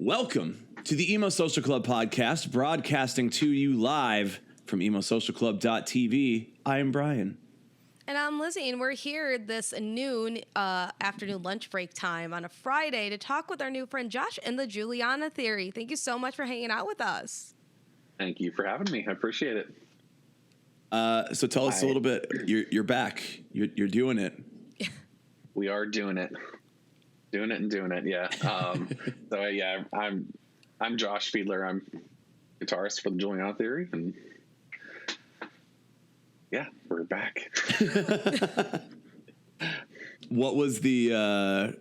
Welcome to the Emo Social Club podcast, broadcasting to you live from emosocialclub.tv. I am Brian. And I'm Lizzie, and we're here this noon afternoon lunch break time on a Friday to talk with our new friend Josh and the Juliana Theory. Thank you so much for hanging out with us. Thank you for having me. I appreciate it. So tell us a little bit. You're back. You're doing it. We are doing it. Doing it. Yeah. I'm Josh Fiedler. I'm guitarist for the Juliana Theory, and yeah, we're back. What was the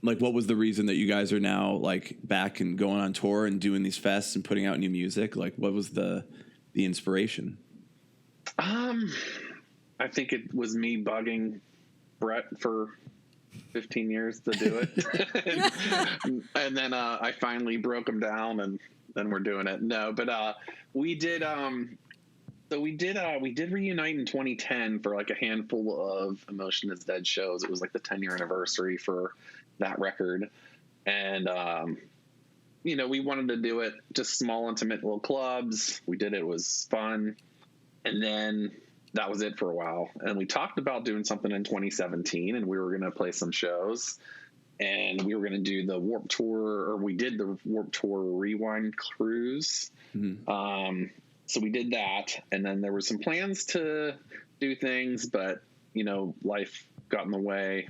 what was the reason that you guys are now like back and going on tour and doing these fests and putting out new music? Like, what was the inspiration? I think it was me bugging Brett for 15 years to do it. and then I finally broke him down, and then we're doing it. No, but we did reunite in 2010 for like a handful of Emotion Is Dead shows. It was like the 10-year anniversary for that record. And we wanted to do it just small, intimate little clubs. We did it. It was fun. And then that was it for a while. And we talked about doing something in 2017, and we were going to play some shows, and we were going to do the Warped Tour, or we did the Warped Tour Rewind Cruise. Mm-hmm. So we did that. And then there were some plans to do things, but, life got in the way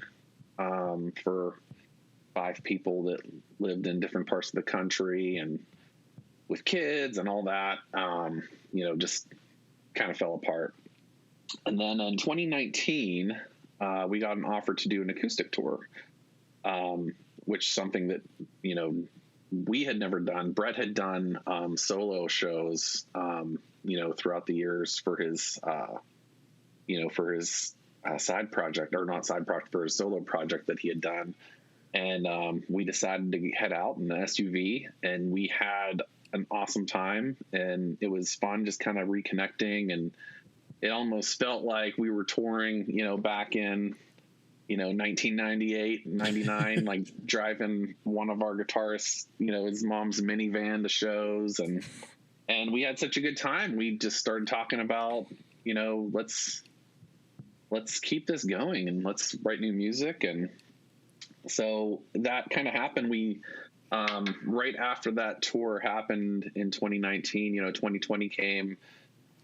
for 5 people that lived in different parts of the country and with kids and all that, just kind of fell apart. And then in 2019, we got an offer to do an acoustic tour, which is something that, we had never done. Brett had done solo shows, throughout the years for his, side project, or not side project, for his solo project that he had done. And we decided to head out in the SUV, and we had an awesome time, and it was fun just kind of reconnecting, and it almost felt like we were touring, back in, 1998, 99, like driving one of our guitarists, his mom's minivan to shows, and we had such a good time. We just started talking about, let's keep this going and let's write new music. And so that kind of happened. We, right after that tour happened in 2019, 2020 came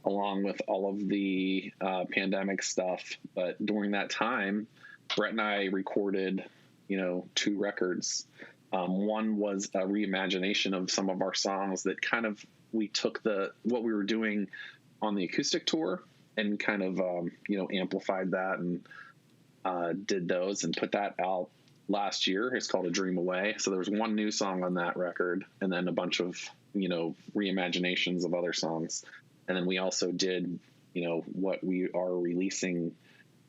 along with all of the pandemic stuff. But during that time, Brett and I recorded, 2 records. One was a reimagination of some of our songs that kind of, we took what we were doing on the acoustic tour and kind of, amplified that and did those and put that out last year. It's called A Dream Away. So there was one new song on that record, and then a bunch of, reimaginations of other songs. And then we also did, what we are releasing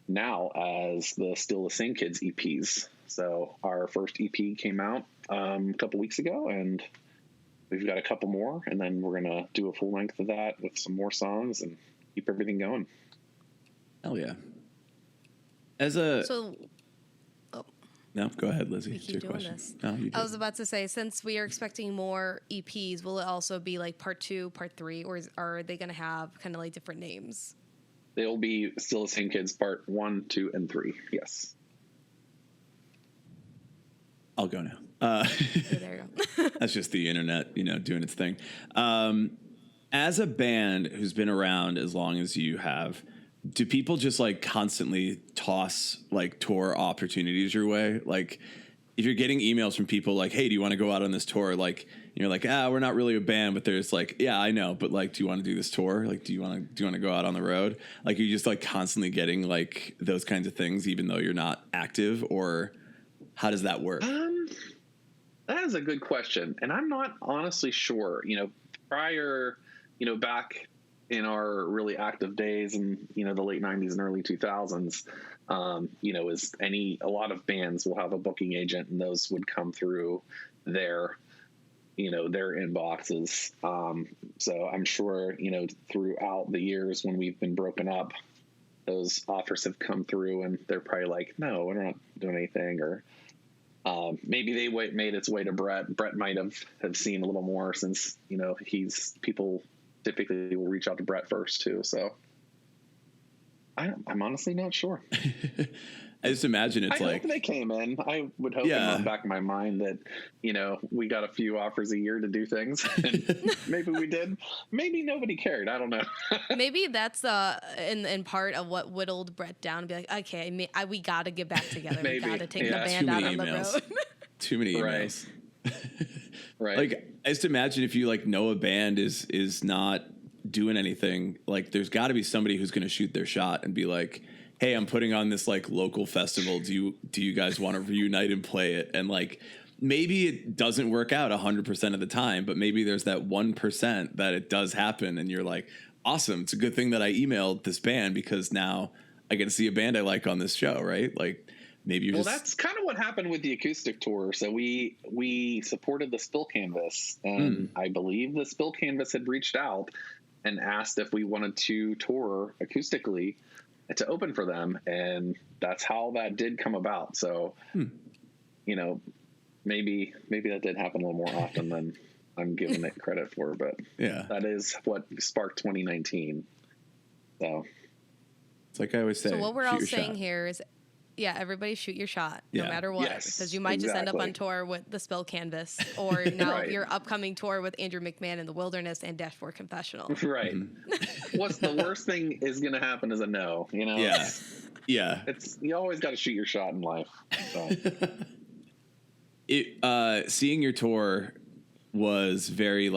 now as still the Same Kids EPs. So our first EP came out a couple weeks ago, and we've got a couple more, and then we're going to do a full length of that with some more songs and keep everything going. Hell yeah. No, go ahead, Lizzie. We it's your keep doing question. this. No, you do. I was about to say, since we are expecting more EPs, will it also be like part 2, part 3, or are they going to have kind of like different names? They'll be still the Same Kids part 1, 2, and 3. Yes. I'll go now. There you go. That's just the internet, doing its thing. As a band who's been around as long as you have, do people just like constantly toss like tour opportunities your way? Like, if you're getting emails from people like, hey, do you want to go out on this tour? Like, you're like, we're not really a band, but there's like, yeah, I know, but like, do you want to do this tour? Like, do you want to go out on the road? Like, you're just like constantly getting like those kinds of things, even though you're not active, or how does that work? That is a good question. And I'm not honestly sure, prior, back in our really active days in, the late 90s and early 2000s, a lot of bands will have a booking agent, and those would come through their inboxes. So I'm sure, throughout the years when we've been broken up, those offers have come through, and they're probably like, no, we're not doing anything. Or maybe made its way to Brett. Brett might have seen a little more since, people typically will reach out to Brett first too. So I'm honestly not sure. I just imagine it's I like hope they came in. I would hope in the back of my mind that, we got a few offers a year to do things, and maybe we did. Maybe nobody cared. I don't know. Maybe that's in part of what whittled Brett down and be like, okay, we got to get back together. We got to take the band out on the road. Too many emails. Right. Like, I just imagine if you know a band is not doing anything, like there's got to be somebody who's going to shoot their shot and be like, hey, I'm putting on this local festival. Do you guys want to reunite and play it? And maybe it doesn't work out 100% of the time, but maybe there's that 1% that it does happen. And you're like, awesome. It's a good thing that I emailed this band because now I get to see a band I like on this show. Right. Maybe you're that's kind of what happened with the acoustic tour. So we supported the Spill Canvas, and I believe the Spill Canvas had reached out and asked if we wanted to tour acoustically to open for them, and that's how that did come about. So, maybe that did happen a little more often than I'm giving it credit for, but that is what sparked 2019. So it's like I always say. So what we're all saying here is, everybody shoot your shot, no matter what, because you might just end up on tour with the Spill Canvas, or now your upcoming tour with Andrew McMahon in the Wilderness and Dashboard Confessional. Right. What's the worst thing is going to happen is a no. It's you always got to shoot your shot in life. So. Seeing your tour was very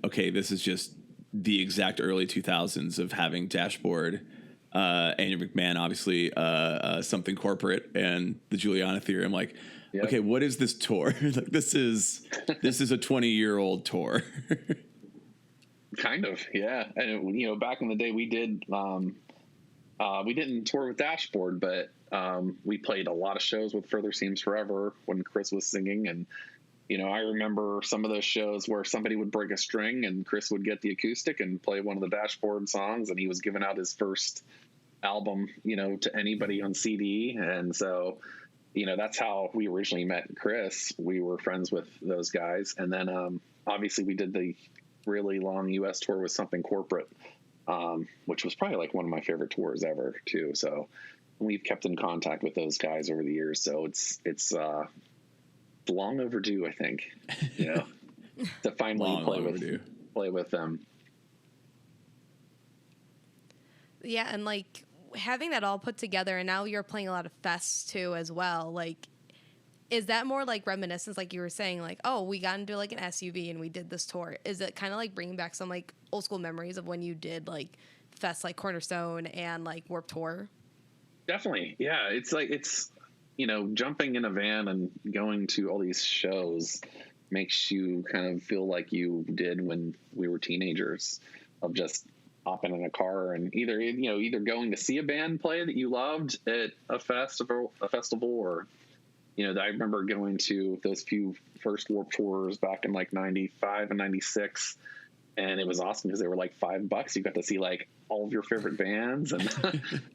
okay, this is just the exact early 2000s of having Dashboard. Andrew McMahon, obviously, Something Corporate, and the Juliana Theory. I'm like, okay, what is this tour? This is a 20-year-old tour. Kind of, yeah. And back in the day, we did. We didn't tour with Dashboard, but we played a lot of shows with Further Seems Forever when Chris was singing, and I remember some of those shows where somebody would break a string and Chris would get the acoustic and play one of the Dashboard songs, and he was giving out his first album, to anybody on CD. And so, that's how we originally met Chris. We were friends with those guys. And then, obviously we did the really long US tour with Something Corporate, which was probably one of my favorite tours ever too. So we've kept in contact with those guys over the years. So it's long overdue, I think, to finally play with them. Yeah, and having that all put together, and now you're playing a lot of fests too as well. Is that more reminiscence, like you were saying, oh, we got into an SUV and we did this tour? Is it kind of bringing back some old school memories of when you did fests like Cornerstone and Warped Tour? Definitely, yeah. It's jumping in a van and going to all these shows makes you kind of feel like you did when we were teenagers, of just hopping in a car and either going to see a band play that you loved at a festival, or, I remember going to those few first Warped Tours back in 95 and 96. And it was awesome because they were $5. You got to see all of your favorite bands, and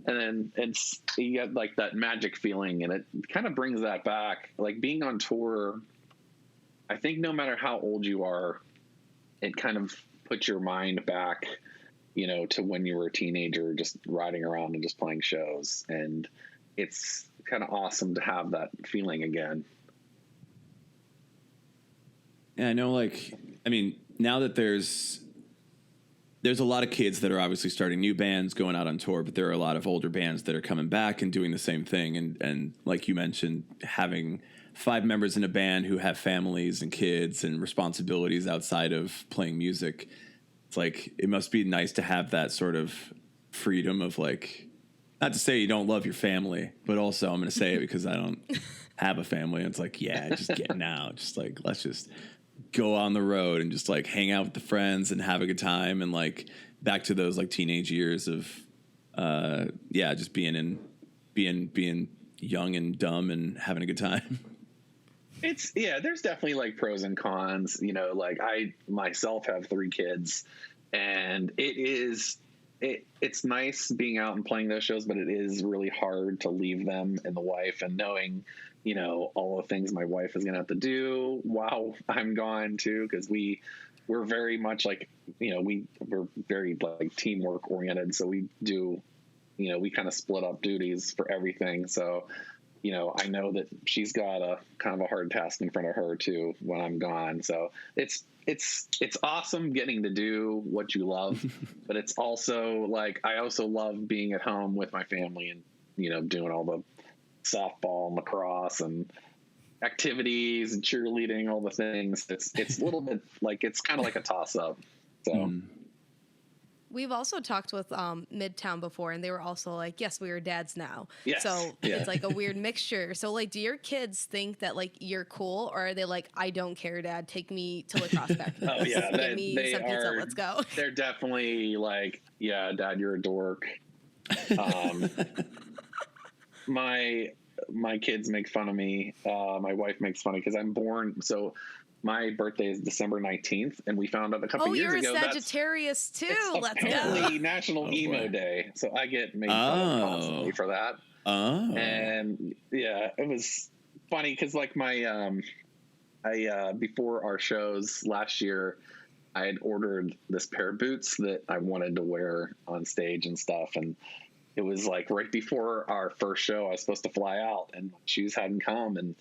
and then you get that magic feeling, and it kind of brings that back. Being on tour, I think no matter how old you are, it kind of puts your mind back, to when you were a teenager, just riding around and just playing shows, and it's kind of awesome to have that feeling again. Yeah, I know. Now that there's a lot of kids that are obviously starting new bands, going out on tour, but there are a lot of older bands that are coming back and doing the same thing. And like you mentioned, having 5 members in a band who have families and kids and responsibilities outside of playing music, it's it must be nice to have that sort of freedom of not to say you don't love your family, but also I'm going to say it because I don't have a family. And it's just getting out, just let's just go on the road and just hang out with the friends and have a good time, and back to those teenage years of just being young and dumb and having a good time. There's definitely pros and cons. I myself have 3 kids, and it's nice being out and playing those shows, but it is really hard to leave them and the wife, and knowing you know, all the things my wife is going to have to do while I'm gone too. Cause we're very much like, you know, we're very like teamwork oriented. So we do, you know, we kind of split up duties for everything. So, you know, I know that she's got a kind of a hard task in front of her too when I'm gone. So it's awesome getting to do what you love, but it's also like, I also love being at home with my family and, you know, doing all the softball and lacrosse and activities and cheerleading, all the things. It's a little bit like, it's kind of like a toss up. So we've also talked with Midtown before, and they were also like, yes, we are dads now. Yes. So Yeah. it's like a weird mixture. So like, do your kids think that like you're cool, or are they like, I don't care, Dad, take me to lacrosse back? Oh yeah, give me some pizza, let's go. They're definitely like, yeah, Dad, you're a dork. My kids make fun of me. My wife makes fun of me because I'm born. So my birthday is December 19th, and we found out a couple years ago. Oh, you're a Sagittarius too. It's apparently National Emo Day, so I get made fun of constantly for that. Oh, and yeah, it was funny because like my before our shows last year, I had ordered this pair of boots that I wanted to wear on stage and stuff, and it was like right before our first show, I was supposed to fly out and my shoes hadn't come, and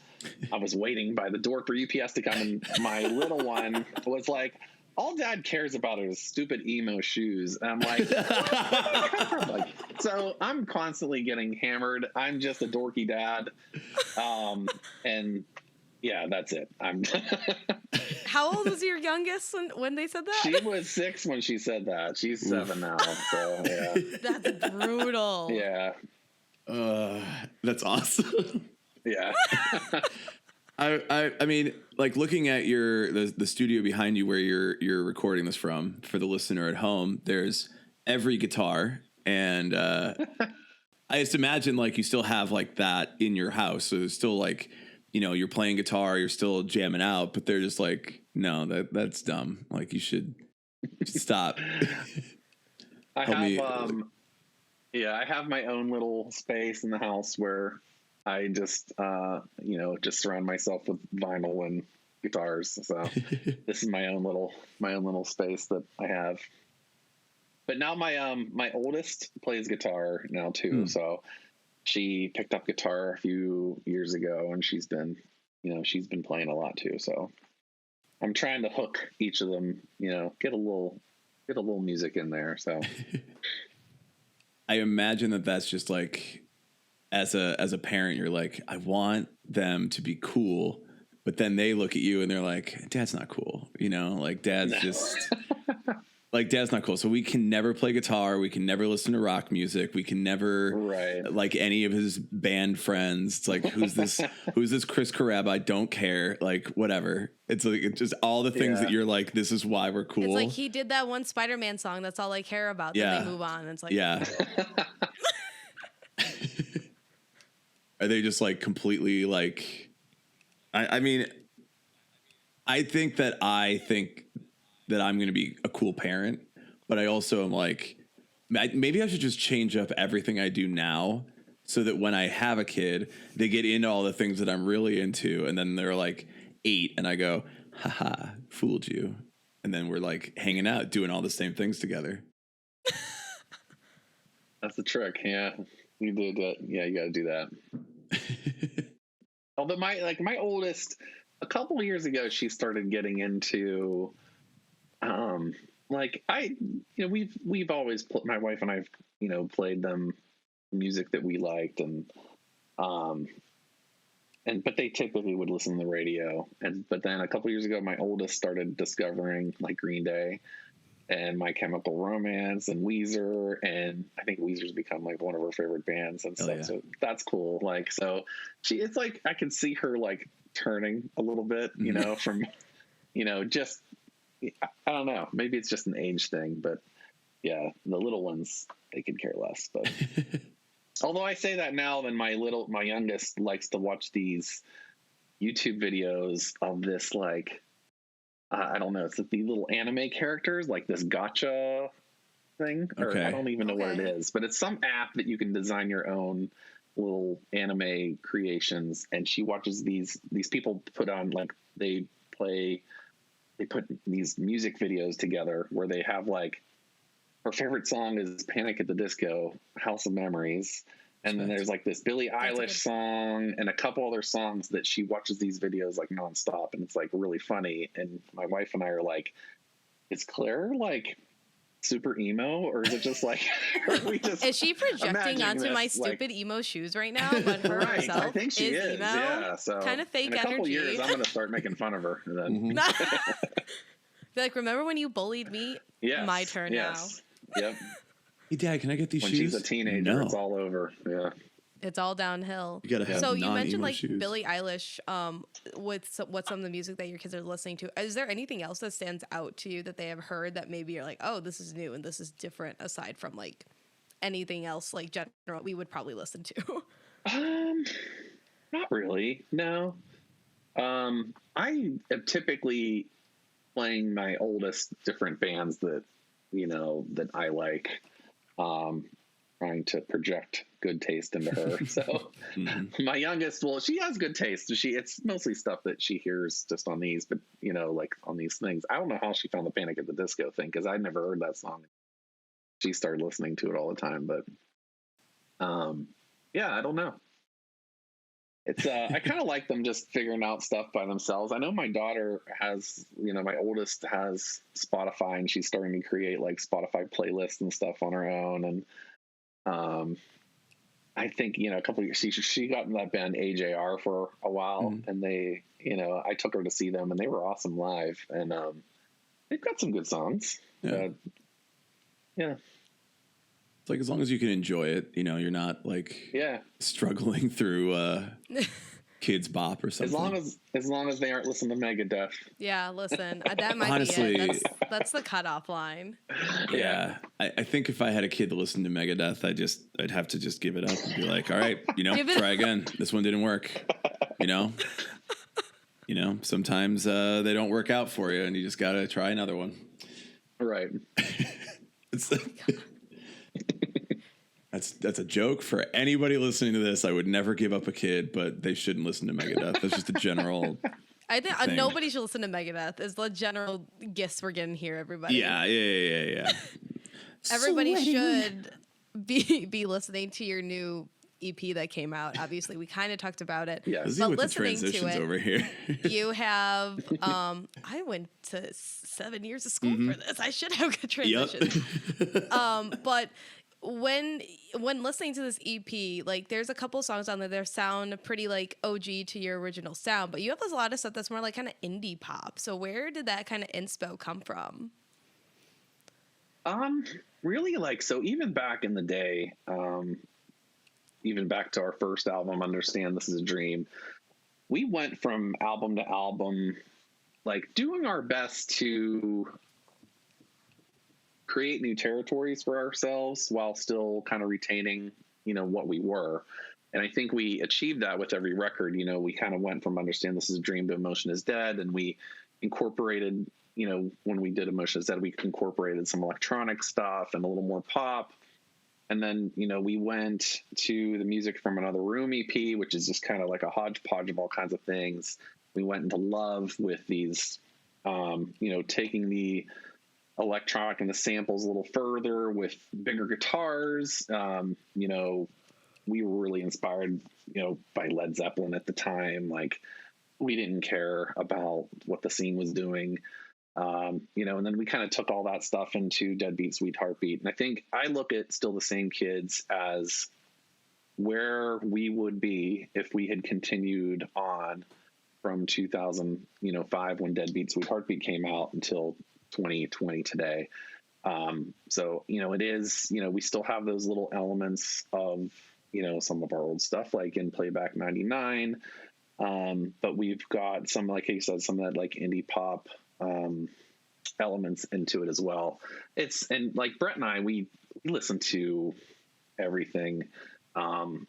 I was waiting by the door for UPS to come, and my little one was like, all Dad cares about are his stupid emo shoes. And I'm like, so I'm constantly getting hammered. I'm just a dorky dad. And yeah, that's it. How old was your youngest when they said that? She was 6 when she said that. She's 7 now. So yeah. That's brutal. Yeah. That's awesome. Yeah. I mean, like looking at the studio behind you where you're recording this from, for the listener at home, there's every guitar, and I just imagine like you still have like that in your house, so there's still like, you know, you're playing guitar, you're still jamming out, but they're just like, no, that's dumb. Like you should stop. I have my own little space in the house where I just, you know, just surround myself with vinyl and guitars. So this is my own little space that I have. But now my oldest plays guitar now too. So she picked up guitar a few years ago, and she's been playing a lot too. So I'm trying to hook each of them, you know, get a little music in there. So I imagine that's just like, as a parent, you're like, I want them to be cool, but then they look at you and they're like, Dad's not cool, you know, like Dad's just like, Dad's not cool. So we can never play guitar. We can never listen to rock music. We can never like any of his band friends. It's like, who's this Chris Carab? I don't care. Like, whatever. It's like, it's just all the things that you're like, this is why we're cool. It's like, he did that one Spider-Man song. That's all I care about. Then they move on. And it's like, yeah. Are they just like completely like, I mean, I think that I'm going to be a cool parent, but I also am like, maybe I should just change up everything I do now so that when I have a kid, they get into all the things that I'm really into. And then they're like 8 and I go, haha, fooled you. And then we're like hanging out, doing all the same things together. That's the trick. Yeah, you did that. Yeah, you got to do that. Although my oldest, a couple of years ago, she started getting into, we've always my wife and I've, you know, played them music that we liked, but they typically would listen to the radio. But then a couple of years ago, my oldest started discovering like Green Day and My Chemical Romance and Weezer, and I think Weezer's become like one of her favorite bands and stuff. Yeah. So that's cool. Like, so it's like, I can see her like turning a little bit, you know, from, you know, just, I don't know, maybe it's just an age thing, but yeah, the little ones, they could care less. But although I say that now, then my youngest likes to watch these YouTube videos of this, like, I don't know, it's the little anime characters, like this gacha thing, or I don't even know what it is, but it's some app that you can design your own little anime creations, and she watches these people put on, like, they put these music videos together where they have, like, her favorite song is Panic at the Disco, House of Memories. And then there's like this Billie Eilish song and a couple other songs that she watches these videos like nonstop. And it's like really funny. And my wife and I are like, is Claire like super emo, or is it just like, is she projecting onto my stupid emo shoes right now? But her herself, I think she is. Emo? Yeah. So kind of fake in a couple energy. years, I'm going to start making fun of her. And then Be like, remember when you bullied me? Yes, my turn now. Yep. Hey, Dad, can I get these when shoes? She's a teenager, it's all over. Yeah. It's all downhill. You gotta have so you mentioned like shoes. Billie Eilish, with what some of the music that your kids are listening to. Is there anything else that stands out to you that they have heard that maybe you're like, oh, this is new and this is different, aside from like anything else like general we would probably listen to? Not really. No. I am typically playing my oldest different bands that that I like. Trying to project good taste into her. So my youngest, well, she has good taste. It's mostly stuff that she hears just on these, but like on these things. I don't know how she found the Panic at the Disco thing, because I'd never heard that song. She started listening to it all the time, but yeah, I don't know. It's I kind of like them just figuring out stuff by themselves. I know my daughter has, my oldest has Spotify, and she's starting to create like Spotify playlists and stuff on her own. And I think, a couple of years, she got in that band AJR for a while, and they, I took her to see them, and they were awesome live, and they've got some good songs. Yeah. It's like, as long as you can enjoy it, you're not like struggling through Kids Bop or something. As long as they aren't listening to Megadeth. Yeah, listen, that might honestly be it. That's the cutoff line. Yeah, I think if I had a kid to listen to Megadeth, I'd have to just give it up and be like, all right, try again. This one didn't work. Sometimes they don't work out for you, and you just gotta try another one. Right. That's a joke for anybody listening to this. I would never give up a kid, but they shouldn't listen to Megadeth. That's just a general. I think nobody should listen to Megadeth. Is the general gifts we're getting here, everybody. Yeah. Everybody should be listening to your new EP that came out. Obviously, we kind of talked about it. Yeah, but listening to it, over here. You have. I went to 7 years of school for this. I should have good transitions. Yep. But when listening to this EP, like, there's a couple songs on there that sound pretty like OG to your original sound, but you have a lot of stuff that's more like kind of indie pop. So where did that kind of inspo come from? Really, like, so even back in the day, even back to our first album, Understand This Is a Dream, we went from album to album, like, doing our best to create new territories for ourselves while still kind of retaining, what we were. And I think we achieved that with every record. We kind of went from Understand This Is a Dream to Emotion Is Dead, and we incorporated, when we did Emotion Is Dead, we incorporated some electronic stuff and a little more pop. And then, we went to the Music from Another Room EP, which is just kind of like a hodgepodge of all kinds of things. We went into Love with these, taking the electronic and the samples a little further with bigger guitars. We were really inspired, by Led Zeppelin at the time. Like, we didn't care about what the scene was doing. And then we kind of took all that stuff into Deadbeat Sweet Heartbeat. And I think I look at Still the Same Kids as where we would be if we had continued on from 2005 when Deadbeat Sweet Heartbeat came out until 2020 today. So, it is, we still have those little elements of, some of our old stuff, like in Playback 99. But we've got some, like you said, some of that like indie pop, elements into it as well. And like Brett and I, we listen to everything, from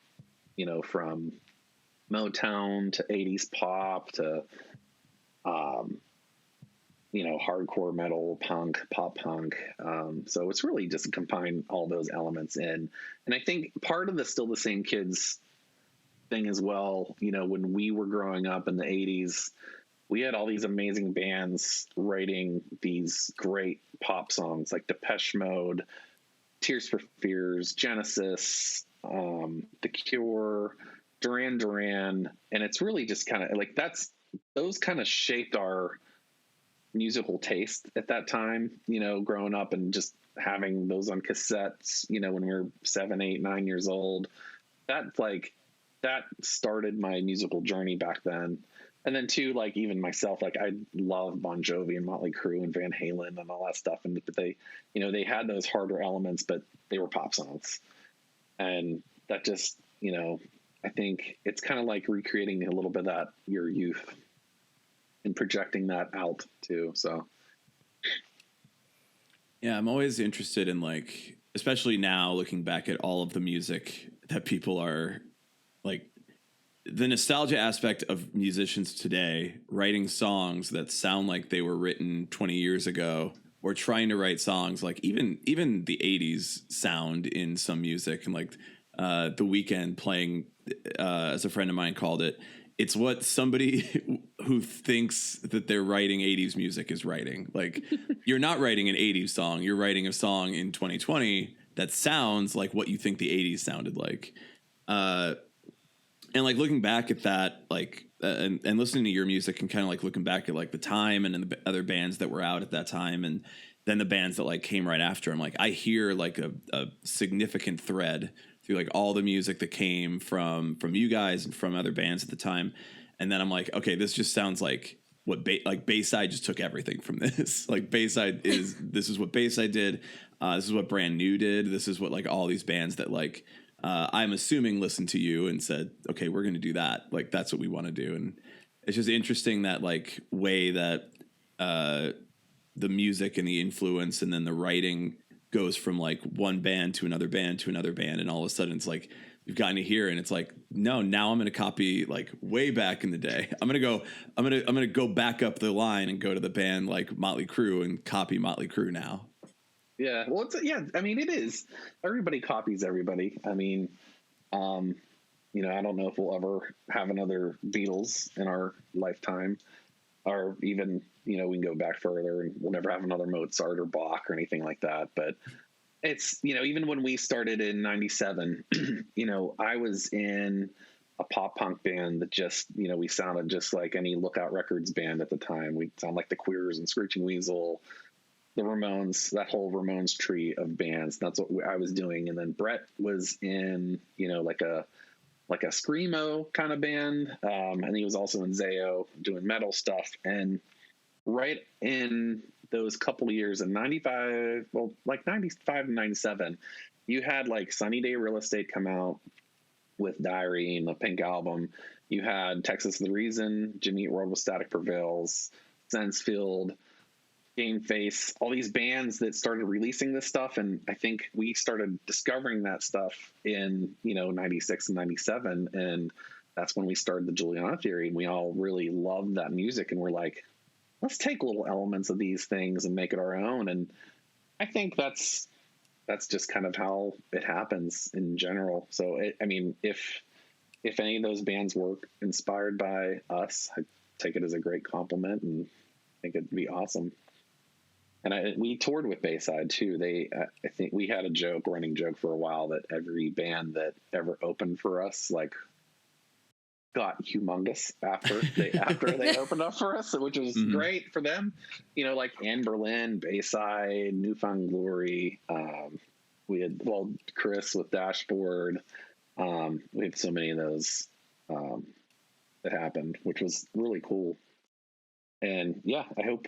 Motown to 80s pop to, hardcore metal, punk, pop punk. So it's really just to combine all those elements in. And I think part of the Still the Same Kids thing as well. You know, when we were growing up in the 80s, we had all these amazing bands writing these great pop songs like Depeche Mode, Tears for Fears, Genesis, The Cure, Duran Duran. And it's really just kind of like those kind of shaped our musical taste at that time, you know, growing up and just having those on cassettes, you know, when we were 7, 8, 9 years old. That started my musical journey back then. And then too, like even myself, like I love Bon Jovi and Motley Crue and Van Halen and all that stuff. And but they, you know, they had those harder elements, but they were pop songs. And that just, you know, I think it's kind of like recreating a little bit of that, your youth, and projecting that out too. So. Yeah, I'm always interested in, like, especially now looking back at all of the music that people are like, the nostalgia aspect of musicians today writing songs that sound like they were written 20 years ago, or trying to write songs like even the 80s sound in some music. And like The Weeknd playing, as a friend of mine called it, it's what somebody who thinks that they're writing 80s music is writing. Like, you're not writing an 80s song. You're writing a song in 2020 that sounds like what you think the 80s sounded like. And like looking back at that, like, and listening to your music and kind of like looking back at like the time and the other bands that were out at that time, and then the bands that like came right after, I'm like, I hear like a significant thread through like all the music that came from you guys and from other bands at the time. And then I'm like, okay, this just sounds like what Bayside just took everything from this. Like Bayside this is what Bayside did. This is what Brand New did. This is what like all these bands that like, I'm assuming listened to you and said, okay, we're going to do that. Like, that's what we want to do. And it's just interesting that like way that, the music and the influence and then the writing goes from like one band to another band to another band. And all of a sudden it's like, we've gotten to here and it's like, no, now I'm going to copy like way back in the day. I'm going to go back up the line and go to the band like Motley Crue and copy Motley Crue now. Yeah. Well, I mean, it is, everybody copies everybody. I mean, you know, I don't know if we'll ever have another Beatles in our lifetime, or even, you know, we can go back further and we'll never have another Mozart or Bach or anything like that. But it's, you know, even when we started in 97, you know, I was in a pop punk band that just, you know, we sounded just like any Lookout Records band at the time. We'd sound like the Queers and Screeching Weasel, the Ramones, that whole Ramones tree of bands. That's what I was doing. And then Brett was in, you know, like a screamo kind of band. And he was also in Zayo doing metal stuff. And right in those couple of years in 95, well, like 95 and 97, you had like Sunny Day Real Estate come out with Diary and the Pink Album. You had Texas the Reason, Jimmy Eat World with Static Prevails, Sensefield, Game Face, all these bands that started releasing this stuff. And I think we started discovering that stuff in, you know, 96 and 97. And that's when we started the Juliana Theory. And we all really loved that music. And we're like, let's take little elements of these things and make it our own. And I think that's just kind of how it happens in general. So, I mean, if any of those bands were inspired by us, I take it as a great compliment and I think it'd be awesome. And we toured with Bayside too. I think we had a running joke for a while that every band that ever opened for us, like, got humongous after they opened up for us, which was great for them. You know, like Anne Berlin, Bayside, Newfound Glory. We had, well, Chris with Dashboard. We had so many of those that happened, which was really cool. And yeah, I hope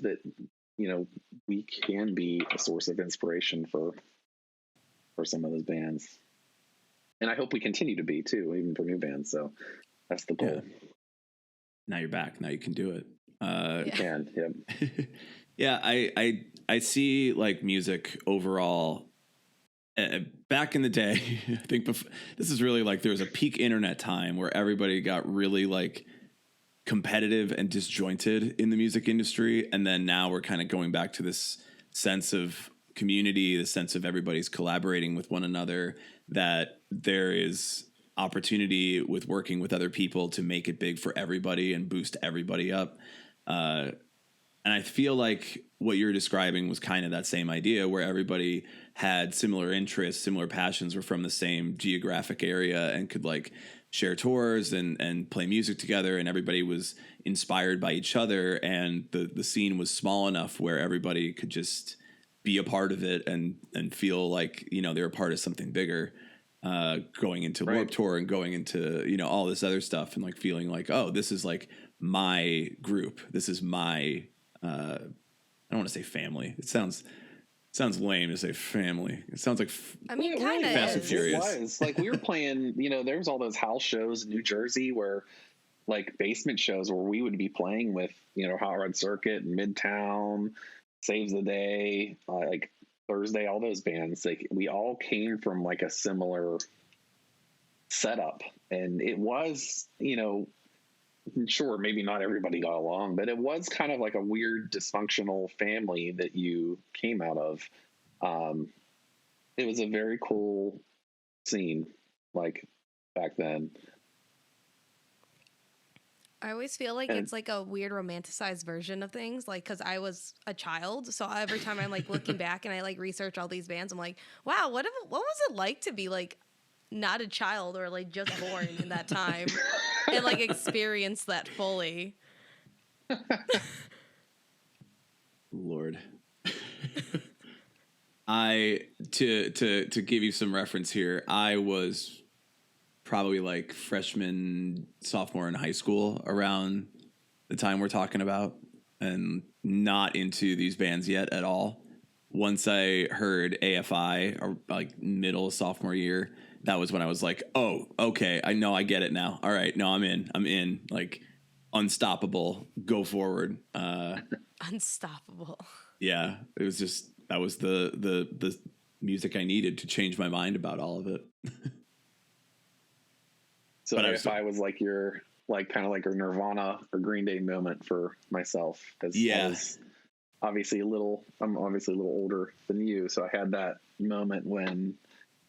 that, you know, we can be a source of inspiration for some of those bands. And I hope we continue to be too, even for new bands. So that's the goal. Yeah. Now you're back. Now you can do it. You can. Yeah. Yeah. I see like music overall. Back in the day, I think this is really like there was a peak internet time where everybody got really like competitive and disjointed in the music industry. And then now we're kind of going back to this sense of community, the sense of everybody's collaborating with one another, that there is opportunity with working with other people to make it big for everybody and boost everybody up. And I feel like what you're describing was kind of that same idea where everybody had similar interests, similar passions, were from the same geographic area and could like share tours and play music together. And everybody was inspired by each other. And the scene was small enough where everybody could just be a part of it and feel like, you know, they're a part of something bigger, going into Warped Tour and going into, you know, all this other stuff and like feeling like, oh, this is like my group. This is my, I don't want to say family. It sounds lame to say family. It sounds like I mean, kind of Fast and Furious. It was like we were playing. You know, there was all those house shows in New Jersey where, like, basement shows where we would be playing with, you know, Hot Rod Circuit, Midtown, Saves the Day, like Thursday, all those bands. Like, we all came from like a similar setup, and it was, you know. Sure, maybe not everybody got along, but it was kind of like a weird dysfunctional family that you came out of. It was a very cool scene, like back then. I always feel like it's like a weird romanticized version of things, like because I was a child, so every time I'm like looking back and I like research all these bands, I'm like, wow, what was it like to be like not a child or like just born in that time and like experience that fully. Lord. To give you some reference here, I was probably like freshman, sophomore in high school around the time we're talking about, and not into these bands yet at all. Once I heard AFI, or like middle of sophomore year, that was when I was like, oh, okay, I know, I get it now. All right, no, I'm in. Like, unstoppable, go forward. Unstoppable. Yeah, it was just, that was the music I needed to change my mind about all of it. So AFI was like your, like, kind of like your Nirvana or Green Day moment for myself. Yeah. I was I'm obviously a little older than you, so I had that moment when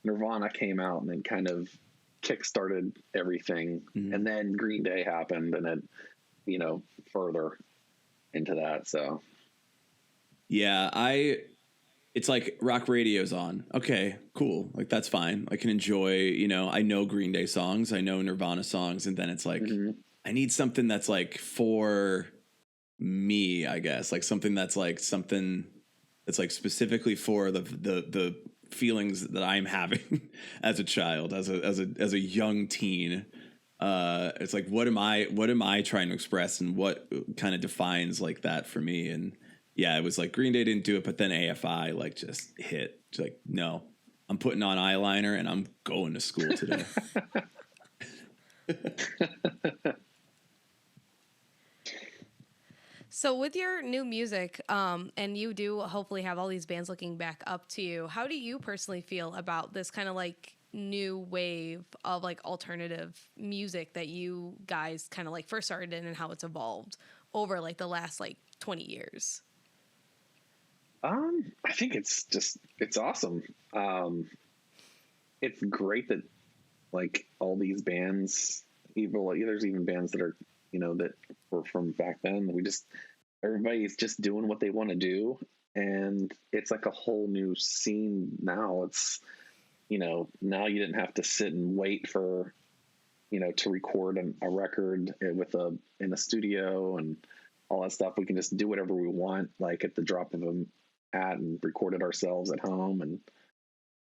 Nirvana came out and then kind of kickstarted everything. Mm-hmm. And then Green Day happened and it, you know, further into that. So yeah, it's like rock radio's on. Okay, cool. Like, that's fine. I can enjoy, you know, I know Green Day songs, I know Nirvana songs. And then it's like, mm-hmm. I need something that's like for me, I guess, like something that's like specifically for the feelings that I'm having as a child, as a young teen. It's like, what am I trying to express, and what kind of defines like that for me? And yeah, it was like Green Day didn't do it, but then AFI like just hit. It's like, no, I'm putting on eyeliner and I'm going to school today. So with your new music, and you do hopefully have all these bands looking back up to you, how do you personally feel about this kind of like new wave of like alternative music that you guys kind of like first started in, and how it's evolved over like the last like 20 years? I think it's awesome. It's great that like all these bands, there's even bands that are, you know, that were from back then. Everybody's just doing what they want to do. And it's like a whole new scene now. It's, you know, now you didn't have to sit and wait for, you know, to record a record in a studio and all that stuff. We can just do whatever we want, like at the drop of a hat, and record it ourselves at home and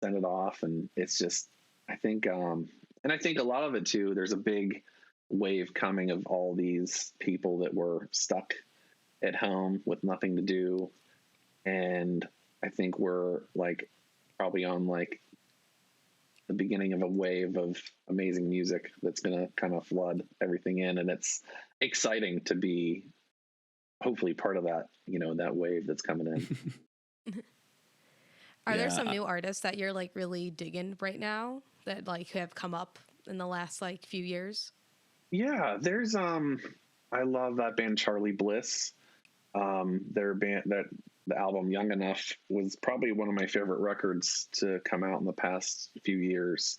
send it off. And it's just, I think a lot of it too, there's a big wave coming of all these people that were stuck at home with nothing to do. And I think we're like probably on like the beginning of a wave of amazing music that's going to kind of flood everything in. And it's exciting to be hopefully part of that, you know, that wave that's coming in. Are there some new artists that you're like really digging right now that like have come up in the last like few years? Yeah, there's I love that band Charlie Bliss. Their band, that the album Young Enough was probably one of my favorite records to come out in the past few years.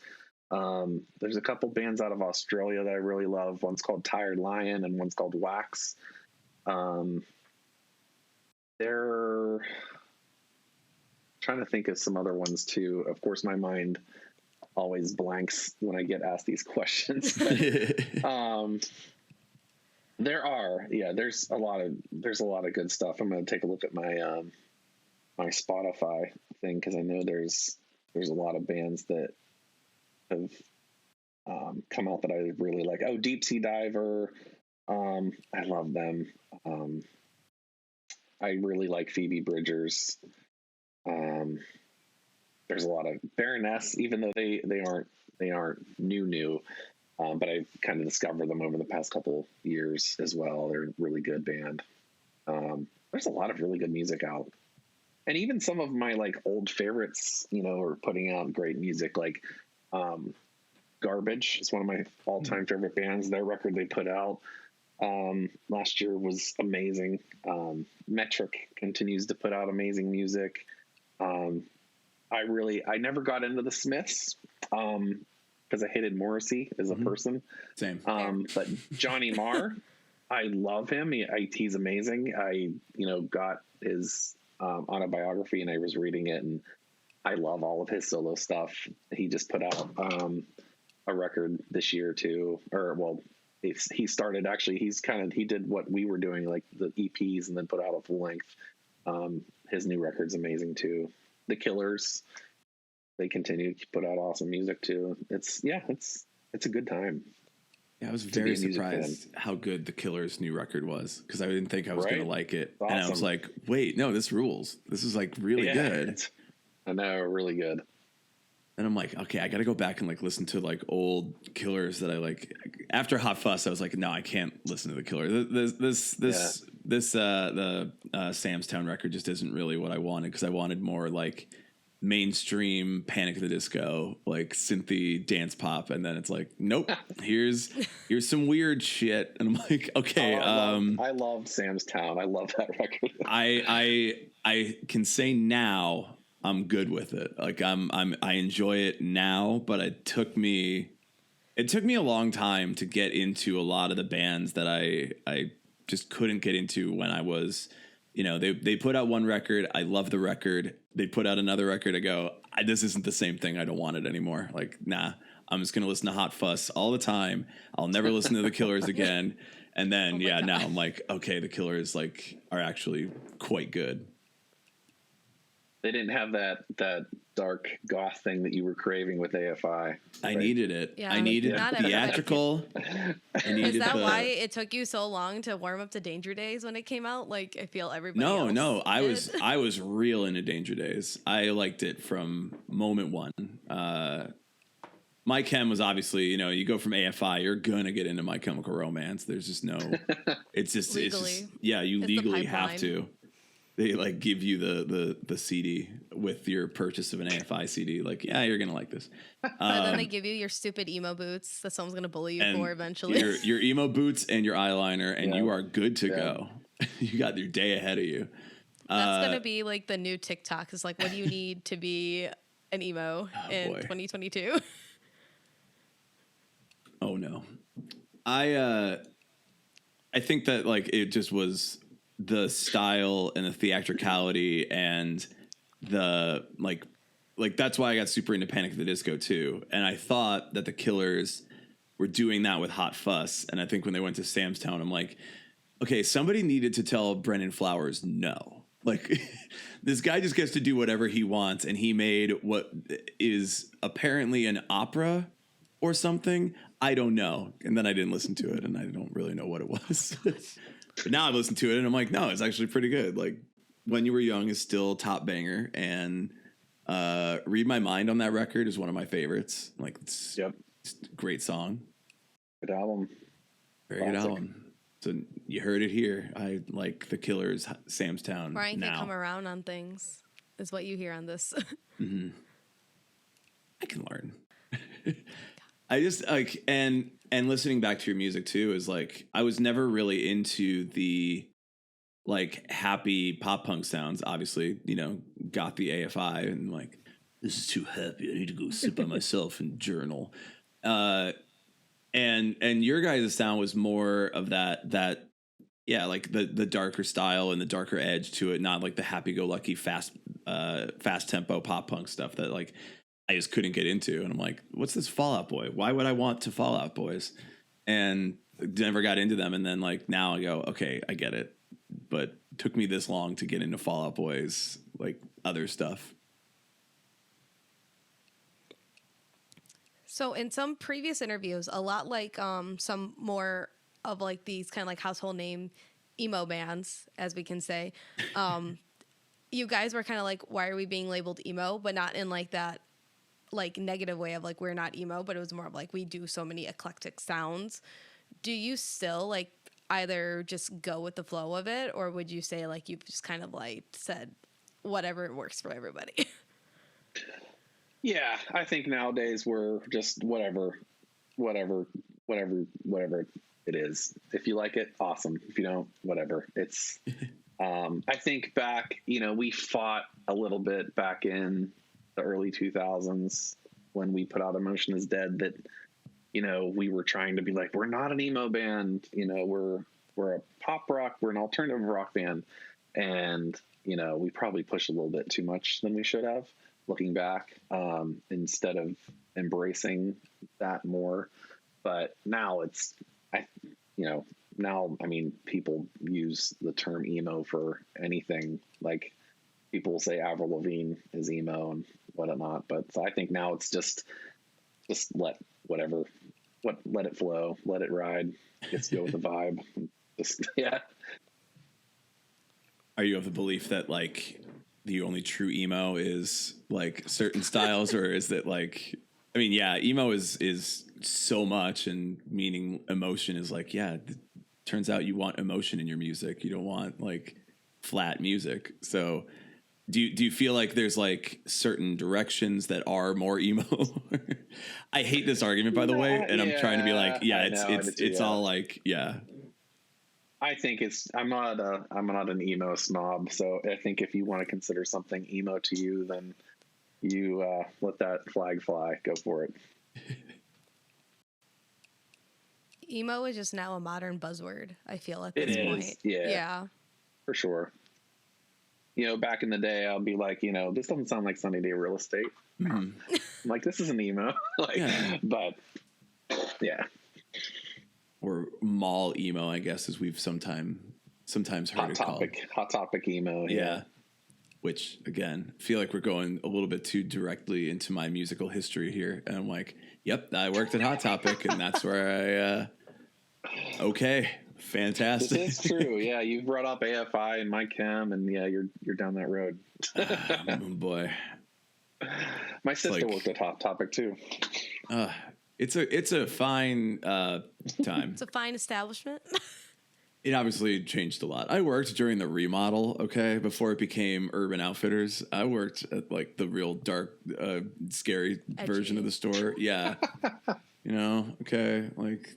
There's a couple bands out of Australia that I really love. One's called Tired Lion and one's called Wax. They're trying to think of some other ones too. Of course, my mind always blanks when I get asked these questions. But, there's a lot of good stuff. I'm going to take a look at my my Spotify thing, because I know there's a lot of bands that have come out that I really like. Oh, Deep Sea Diver. I love them. I really like Phoebe Bridgers. There's a lot of Baroness, even though they aren't new. But I've kind of discovered them over the past couple years as well. They're a really good band. There's a lot of really good music out. And even some of my like old favorites, are putting out great music. Like Garbage is one of my all-time favorite bands. Their record they put out last year was amazing. Metric continues to put out amazing music. I never got into the Smiths because I hated Morrissey as a person. Same. But Johnny Marr, I love him. He's amazing. I got his autobiography and I was reading it, and I love all of his solo stuff. He just put out a record this year too, he started actually. He did what we were doing, like the EPs, and then put out a full length. His new record's amazing too. The Killers, they continue to put out awesome music too. It's a good time. Yeah, I was very surprised how good The Killers' new record was, because I didn't think I was going to like it. Awesome. And I was like, wait, no, this rules. This is like really good. I know, really good. And I'm like, okay, I got to go back and like listen to like old Killers that I like. After Hot Fuss, I was like, no, I can't listen to The Killers. The Sam's Town record just isn't really what I wanted, because I wanted more like mainstream Panic at the Disco, like synthy dance pop, and then it's like, nope, here's some weird shit, and I'm like, okay. I love Sam's Town. I love that record. I can say now I'm good with it. Like I enjoy it now, but it took me a long time to get into a lot of the bands that I just couldn't get into when I was, they put out one record. I love the record. They put out another record. I go, this isn't the same thing. I don't want it anymore. Like, nah, I'm just going to listen to Hot Fuss all the time. I'll never listen to The Killers again. And then, now I'm like, okay, The Killers like are actually quite good. They didn't have that dark goth thing that you were craving with AFI. Right? I needed it. Yeah, I needed theatrical. Is that why it took you so long to warm up to Danger Days when it came out? Like, I feel everybody else No. I was real into Danger Days. I liked it from moment one. My Chem was obviously, you go from AFI, you're gonna get into My Chemical Romance. There's just no. It's just legally. You legally have to. They like give you the CD with your purchase of an AFI CD. Like, yeah, you're gonna like this. But then they give you your stupid emo boots that someone's gonna bully you for eventually. Your emo boots and your eyeliner, and you are good to go. You got your day ahead of you. That's gonna be like the new TikTok. It's like, what do you need to be an emo in 2022? Oh no, I think that like it just was the style and the theatricality and the like that's why I got super into Panic at the Disco too. And I thought that the Killers were doing that with Hot Fuss. And I think when they went to Sam's Town, I'm like, okay, somebody needed to tell Brendan Flowers no. Like, this guy just gets to do whatever he wants, and he made what is apparently an opera or something. I don't know. And then I didn't listen to it, and I don't really know what it was. But now I've listened to it, and I'm like, no, it's actually pretty good. Like, When You Were Young is still top banger, and Read My Mind on that record is one of my favorites. Like, it's a great song. Good album. Very good album. So you heard it here. I like the Killers, Sam's Town. Brian can come around on things, is what you hear on this. Mm-hmm. I can learn. I just like, and listening back to your music too is like, I was never really into the like happy pop punk sounds. Obviously, got the AFI and like this is too happy. I need to go sit by myself and journal. And your guys' sound was more of that yeah, like the darker style and the darker edge to it, not like the happy-go-lucky fast tempo pop punk stuff that like I just couldn't get into. And I'm like, what's this Fall Out Boy? Why would I want to Fall Out Boys? And never got into them. And then like now I go, okay, I get it. But it took me this long to get into Fall Out Boys, like other stuff. So in some previous interviews, a lot like some more of like these kind of like household name emo bands, as we can say, you guys were kind of like, why are we being labeled emo? But not in like that like negative way of like we're not emo, but it was more of like we do so many eclectic sounds. Do you still like either just go with the flow of it, or would you say like you've just kind of like said whatever works for everybody? Yeah, I think nowadays we're just whatever it is. If you like it, awesome. If you don't, whatever. It's I think back, we fought a little bit back in the early 2000s when we put out Emotion is Dead that, we were trying to be like, we're not an emo band, we're a pop rock, we're an alternative rock band. And, we probably pushed a little bit too much than we should have. Looking back, instead of embracing that more. But now people use the term emo for anything. Like people say Avril Lavigne is emo and whatnot. But so I think now it's just let it flow, let it ride, just go with the vibe. Yeah. Are you of the belief that like the only true emo is like certain styles, or is that like, I mean, yeah, emo is so much, and meaning emotion is like, yeah, turns out you want emotion in your music. You don't want like flat music. So do you feel like there's like certain directions that are more emo? I hate this argument, by the way. And I'm trying to be like, yeah, it's all like, yeah. I think I'm not an emo snob, so I think if you want to consider something emo to you, then you let that flag fly. Go for it. Emo is just now a modern buzzword, I feel, at this point. Yeah. For sure. Back in the day, I'll be like, this doesn't sound like Sunny Day Real Estate. Mm-hmm. I'm like, this is an emo. But yeah. Or mall emo, I guess, as we've sometimes heard it called. Hot Topic emo. Yeah. Which, again, I feel like we're going a little bit too directly into my musical history here. And I'm like, yep, I worked at Hot Topic, and that's where okay, fantastic. This is true. Yeah, you brought up AFI and My Chem, and yeah, you're down that road. Oh, boy. My sister worked at Hot Topic, too. It's a fine time. It's a fine establishment. It obviously changed a lot. I worked during the remodel, okay, before it became Urban Outfitters. I worked at like the real dark, scary version of the store. Yeah. Okay, like.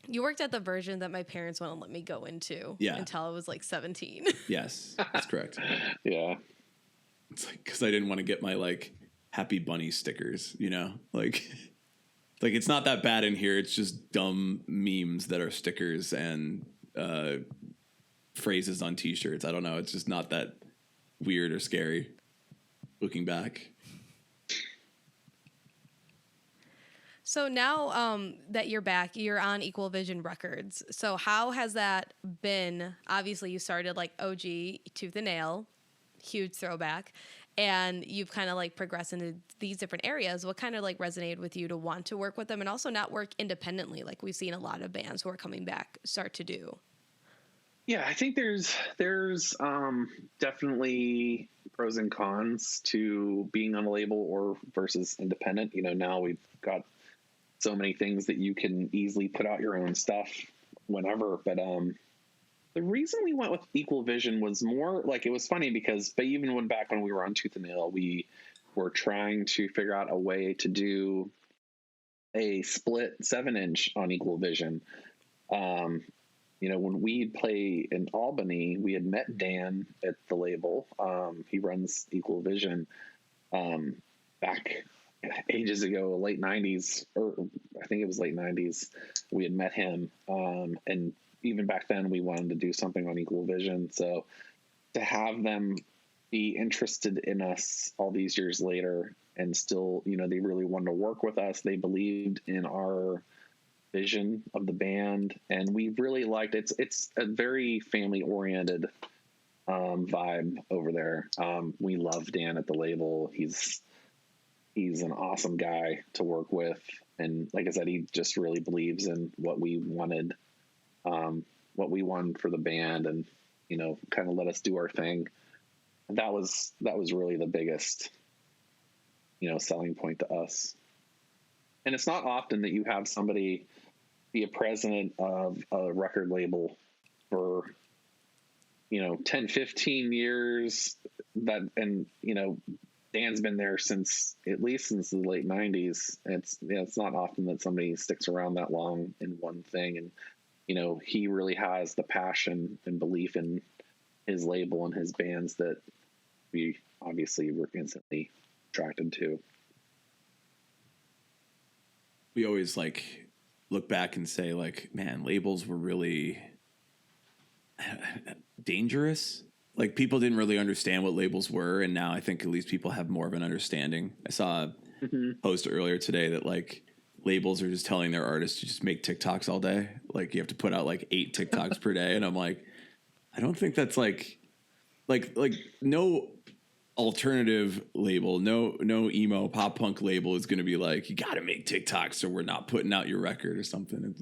You worked at the version that my parents wouldn't let me go into until I was like 17. Yes, that's correct. Yeah. It's like, because I didn't want to get my like Happy Bunny stickers, like it's not that bad in here. It's just dumb memes that are stickers and phrases on T-shirts. I don't know. It's just not that weird or scary looking back. So now that you're back, you're on Equal Vision Records. So how has that been? Obviously, you started like OG, Tooth and Nail, huge throwback, and you've kind of like progressed into these different areas. What kind of like resonated with you to want to work with them and also not work independently like we've seen a lot of bands who are coming back start to do? Yeah, I think there's definitely pros and cons to being on a label or versus independent. Now we've got so many things that you can easily put out your own stuff whenever. But the reason we went with Equal Vision was more like, it was funny because even back when we were on Tooth and Nail, we were trying to figure out a way to do a split 7-inch on Equal Vision. When we'd play in Albany, we had met Dan at the label. He runs Equal Vision. back ages ago, late 90s, or I think it was late 90s, we had met him. And even back then we wanted to do something on Equal Vision. So to have them be interested in us all these years later and still, they really wanted to work with us. They believed in our vision of the band, and we really liked it. It's a very family oriented vibe over there. We love Dan at the label. He's an awesome guy to work with, and like I said, he just really believes in what we wanted for the band, and kind of let us do our thing. And that was really the biggest selling point to us. And it's not often that you have somebody be a president of a record label for 10, 15 years, Dan's been there at least since the late 90s. It's not often that somebody sticks around that long in one thing. And he really has the passion and belief in his label and his bands that we obviously were instantly attracted to. We always look back and say man, labels were really dangerous. People didn't really understand what labels were, and now I think at least people have more of an understanding. I saw a post earlier today that labels are just telling their artists to just make TikToks all day. You have to put out 8 TikToks per day, and I'm I don't think that's no alternative label, no emo pop punk label is going to be you got to make TikToks or we're not putting out your record or something. It's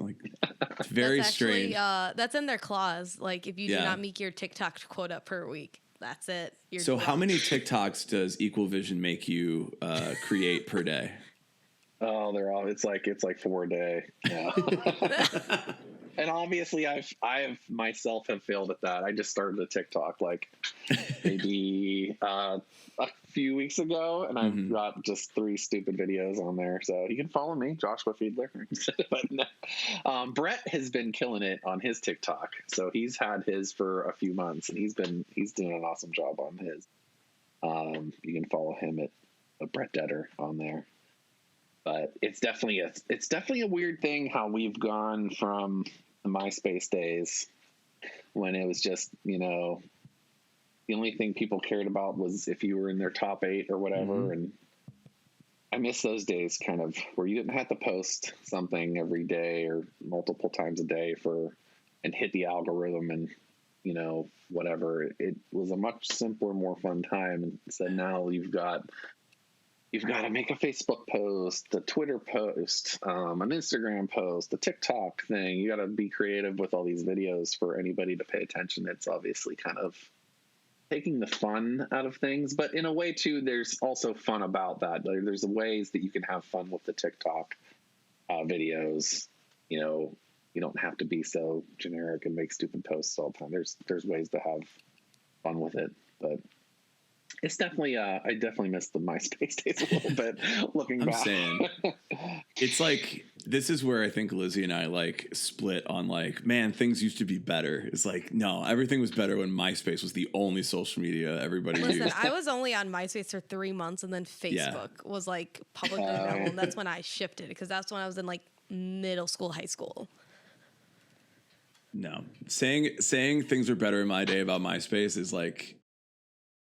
it's very strange. That's in their clause. If you do not meet your TikTok quota per week, that's it. So how many TikToks does Equal Vision make you create per day? Oh, it's 4 a day. Yeah. And obviously I myself have failed at that. I just started a TikTok maybe a few weeks ago, and I've got just 3 stupid videos on there. So you can follow me, Joshua Fiedler. But no. Brett has been killing it on his TikTok. So he's had his for a few months, and he's doing an awesome job on his. You can follow him at Brett Detter on there. But it's definitely a weird thing how we've gone from the MySpace days when it was just, the only thing people cared about was if you were in their top 8 or whatever. And I miss those days kind of where you didn't have to post something every day or multiple times a day and hit the algorithm and, whatever. It was a much simpler, more fun time. And so now you've got to make a Facebook post, a Twitter post, an Instagram post, a TikTok thing. You got to be creative with all these videos for anybody to pay attention. It's obviously kind of taking the fun out of things, but in a way too, there's also fun about that. There's ways that you can have fun with the TikTok videos. You don't have to be so generic and make stupid posts all the time. There's ways to have fun with it, but it's definitely, I definitely missed the MySpace days a little bit looking back. Saying, it's this is where I think Lizzie and I split on man, things used to be better. It's no, everything was better when MySpace was the only social media everybody used. I was only on MySpace for 3 months, and then Facebook was publicly available, and that's when I shifted, because that's when I was in middle school, high school. No, saying things were better in my day about MySpace is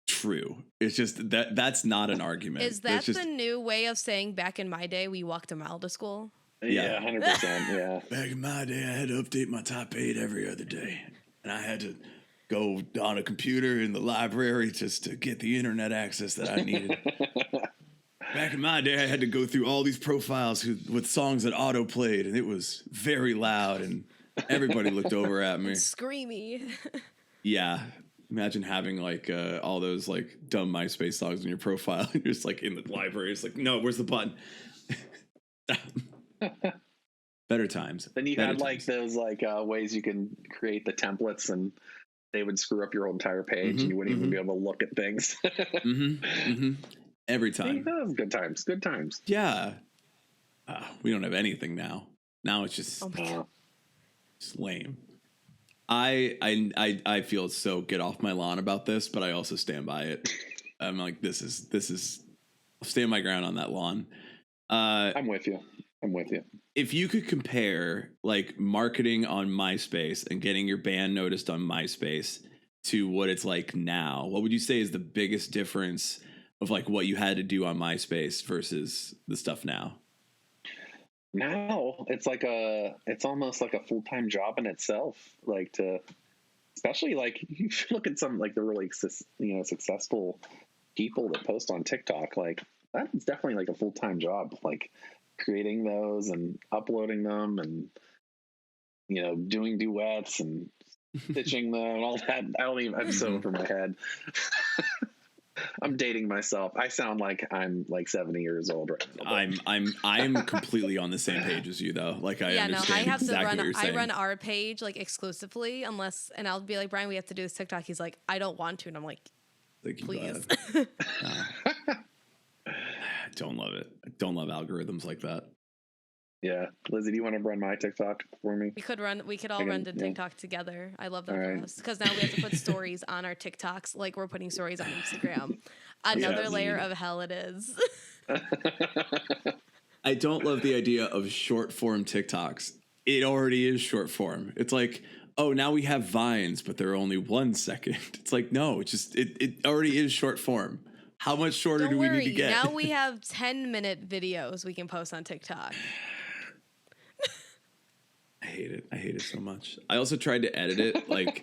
true. It's just that's not an argument. Is that the new way of saying back in my day we walked a mile to school? Yeah, 100%. Yeah. Back in my day, I had to update my top 8 every other day, and I had to go on a computer in the library just to get the internet access that I needed. Back in my day, I had to go through all these profiles with songs that auto played, and it was very loud, and everybody looked over at me. Screamy. Yeah. Imagine having all those dumb MySpace songs in your profile, and you're just in the library. It's no, where's the button? Better times. Then you had those ways you can create the templates, and they would screw up your whole entire page, and you wouldn't even be able to look at things. Every time. Good times. Good times. Yeah. We don't have anything now. Now it's just, just lame. I feel so get off my lawn about this, but I also stand by it. I'm this is stand my ground on that lawn. I'm with you. If you could compare like marketing on MySpace and getting your band noticed on MySpace to what it's like now, what would you say is the biggest difference of like what you had to do on MySpace versus the stuff now? Now it's almost like a full-time job in itself. Like especially like you look at some like the really successful people that post on TikTok, like that's definitely like a full-time job, like creating those and uploading them and doing duets and stitching them and all that. I'm so over my head. I'm dating myself. I sound like I'm like 70 years old right now. I'm completely on the same page as you though. Like I understand exactly what you're saying. I run our page like exclusively and I'll be like, Brian, we have to do this TikTok. He's like, I don't want to. And I'm like please. I don't love it. I don't love algorithms like that. Yeah. Lizzie, do you want to run my TikTok for me? We could all run the TikTok together. I love that for us. Because now we have to put stories on our TikToks like we're putting stories on Instagram. Another layer of hell it is. I don't love the idea of short form TikToks. It already is short form. It's like, oh, now we have Vines, but they're only 1 second. It's like, no, it already is short form. How much shorter do we need to get? Now we have 10-minute videos we can post on TikTok. I hate it so much. I also tried to edit it, like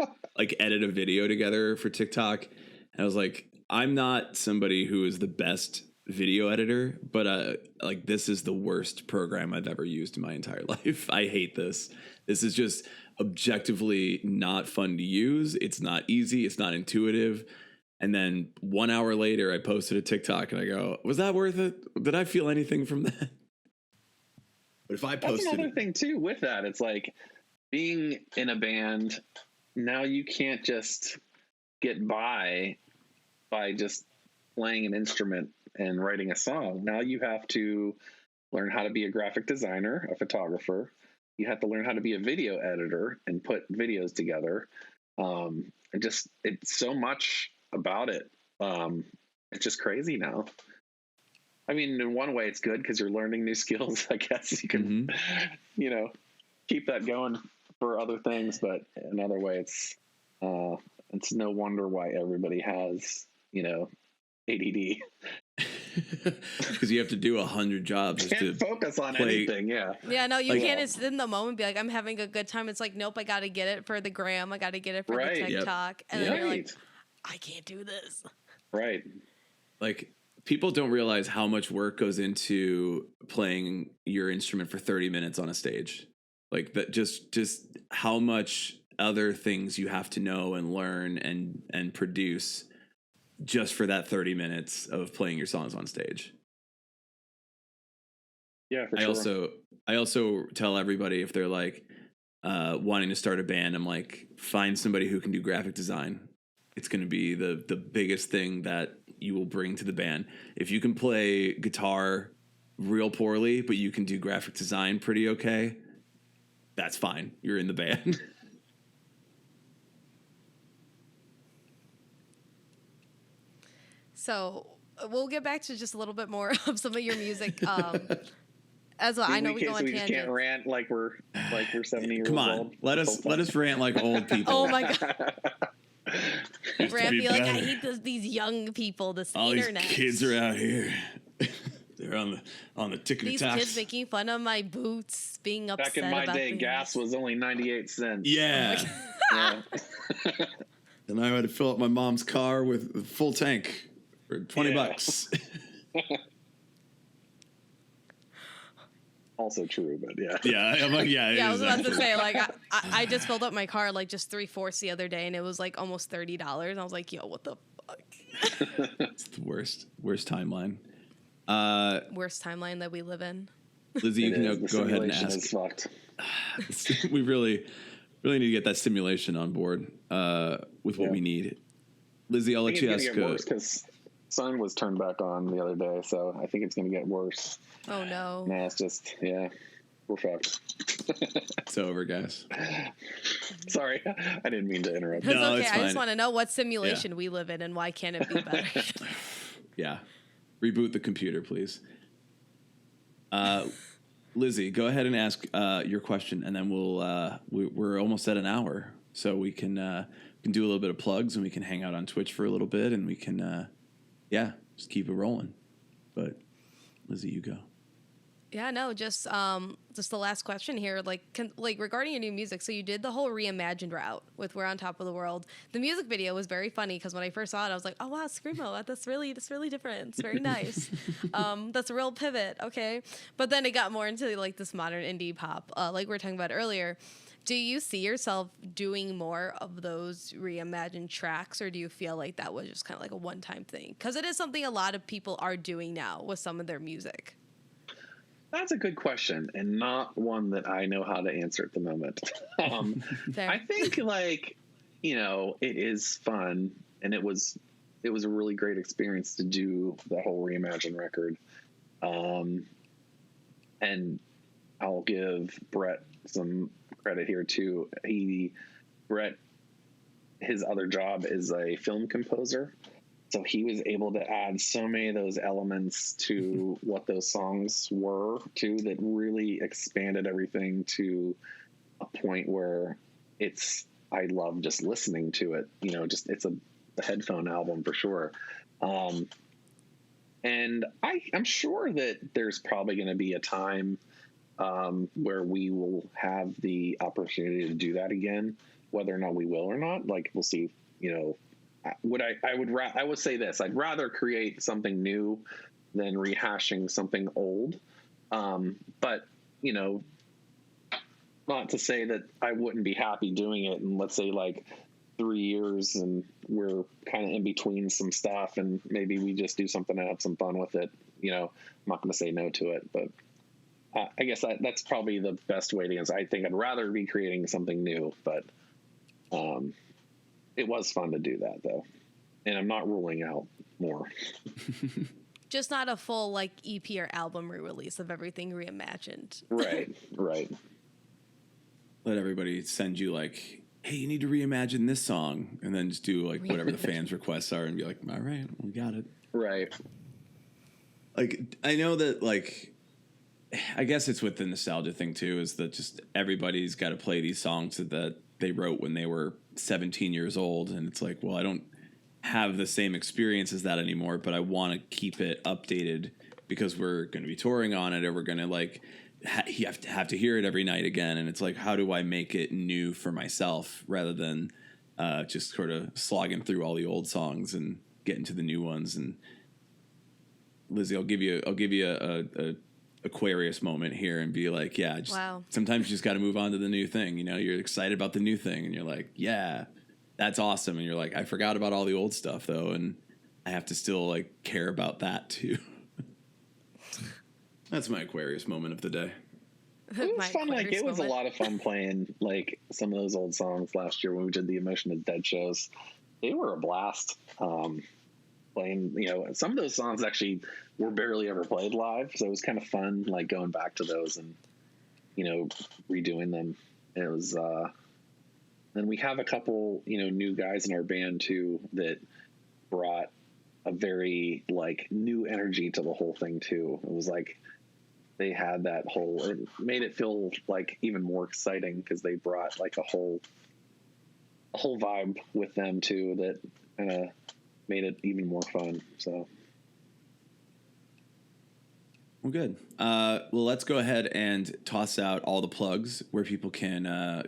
edit a video together for TikTok. And I was like, I'm not somebody who is the best video editor, but like this is the worst program I've ever used in my entire life. I hate this. This is just objectively not fun to use. It's not easy. It's not intuitive. And then 1 hour later, I posted a TikTok and I go, was that worth it? Did I feel anything from that? But if I posted... That's another thing, too, with that. It's like being in a band, now you can't just get by just playing an instrument and writing a song. Now you have to learn how to be a graphic designer, a photographer. You have to learn how to be a video editor and put videos together. It's so much about it. It's just crazy now. I mean, in one way it's good because you're learning new skills. I guess you can, keep that going for other things. But another way it's no wonder why everybody has, ADD. Because you have to do 100 jobs. Can't focus on anything. Yeah. Yeah. No, you can't just in the moment be like, I'm having a good time. It's like, nope, I got to get it for the gram. I got to get it for the TikTok. And then you're like, I can't do this. Right. Like people don't realize how much work goes into playing your instrument for 30 minutes on a stage. Like that, just how much other things you have to know and learn and produce just for that 30 minutes of playing your songs on stage. Yeah, for sure. I also tell everybody if they're like wanting to start a band, I'm like, find somebody who can do graphic design. It's going to be the biggest thing that you will bring to the band. If you can play guitar real poorly, but you can do graphic design pretty okay, that's fine. You're in the band. So we'll get back to just a little bit more of some of your music. As well, I know we go on tangents. We can't rant like we're 70 years old. Come on, let us rant like old people. Oh my god. Brad be like, I hate these young people, this all internet. These kids are out here. They're on the ticket These kids making fun of my boots, being upset. Back in my day, things. gas was only 98 cents. Yeah. Yeah. And I had to fill up my mom's car with a full tank for $20. Also true, but yeah. Yeah, I'm like, yeah, I was about to say, like, I just filled up my car like just 3/4 the other day, and it was like almost $30. I was like, yo, what the fuck? It's the worst timeline. Worst timeline that we live in. Lizzie, you can go ahead and ask. Is fucked. We really need to get that simulation on board with what we need. Lizzie, I'll let you ask. Because sun was turned back on the other day, so I think it's going to get worse. Oh no! Nah, it's just we're fucked. It's over, guys. Sorry, I didn't mean to interrupt. No, okay. I just want to know what simulation we live in and why can't it be better? Yeah. Reboot the computer, please. Lizzie, go ahead and ask your question, and then we're almost at an hour, so we can do a little bit of plugs, and we can hang out on Twitch for a little bit, and we can just keep it rolling. But Lizzie, you go. Yeah, no, just the last question here, like regarding your new music. So you did the whole reimagined route with "We're on Top of the World." The music video was very funny because when I first saw it, I was like, "Oh wow, screamo! That's really different. It's very nice. That's a real pivot." Okay, but then it got more into like this modern indie pop, like we were talking about earlier. Do you see yourself doing more of those reimagined tracks, or do you feel like that was just kind of like a one-time thing? Because it is something a lot of people are doing now with some of their music. That's a good question, and not one that I know how to answer at the moment. I think, like, it is fun, and it was a really great experience to do the whole Reimagine record. And I'll give Brett some credit here too. Brett, his other job is a film composer. So he was able to add so many of those elements to what those songs were too, that really expanded everything to a point where I love just listening to it. It's a headphone album for sure. And I'm sure that there's probably going to be a time where we will have the opportunity to do that again, whether or not we will or not. Like, we'll see, I would say this: I'd rather create something new than rehashing something old. But not to say that I wouldn't be happy doing it in, let's say, like 3 years, and we're kind of in between some stuff, and maybe we just do something and have some fun with it. I'm not going to say no to it, but I guess that's probably the best way to answer. I think I'd rather be creating something new, but it was fun to do that, though, and I'm not ruling out more. Just not a full like EP or album re-release of everything reimagined. Right. Let everybody send you like, hey, you need to reimagine this song, and then just do like whatever the fans' requests are, and be like, all right, we got it. Right. Like, I know that, like, I guess it's with the nostalgia thing too, is that just everybody's got to play these songs that they wrote when they were 17 years old, and it's like, well, I don't have the same experience as that anymore, but I want to keep it updated because we're going to be touring on it, or we're going to like you have to hear it every night again, and it's like, how do I make it new for myself rather than just sort of slogging through all the old songs and getting to the new ones. And Lizzie, I'll give you a Aquarius moment here and be like, yeah, just, wow. Sometimes you just got to move on to the new thing. You're excited about the new thing, and you're like, yeah, that's awesome. And you're like, I forgot about all the old stuff though, and I have to still like care about that too. That's my Aquarius moment of the day. It was fun. Like, it was a lot of fun playing like some of those old songs last year when we did the Emotion is Dead shows. They were a blast. Playing, some of those songs actually were barely ever played live, so it was kind of fun, like going back to those and redoing them. It was, and we have a couple new guys in our band too that brought a very like new energy to the whole thing too. It was like they had that whole, it made it feel like even more exciting because they brought like a whole vibe with them too that kind of made it even more fun. So, well, good. Well, let's go ahead and toss out all the plugs where people can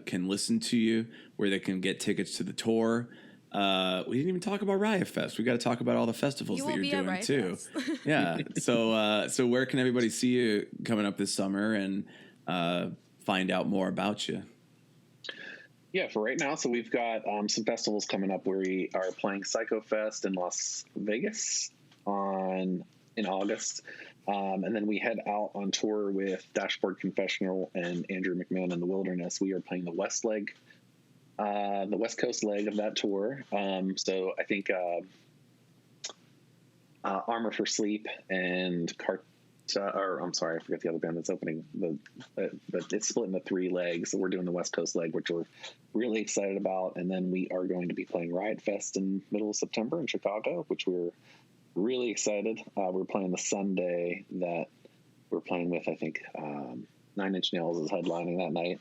listen to you, where they can get tickets to the tour. We didn't even talk about Riot Fest. We got to talk about all the festivals that you're doing too. Yeah. So where can everybody see you coming up this summer and find out more about you? Yeah, for right now, so we've got some festivals coming up. We are playing Psycho Fest in Las Vegas in August, and then we head out on tour with Dashboard Confessional and Andrew McMahon in the Wilderness. We are playing the West Coast leg of that tour. So I think Armor for Sleep and I forget the other band that's opening. But it's split into 3 legs. So we're doing the West Coast leg, which we're really excited about. And then we are going to be playing Riot Fest in middle of September in Chicago, which we're really excited. We're playing the Sunday that we're playing with. I think 9 Inch Nails is headlining that night.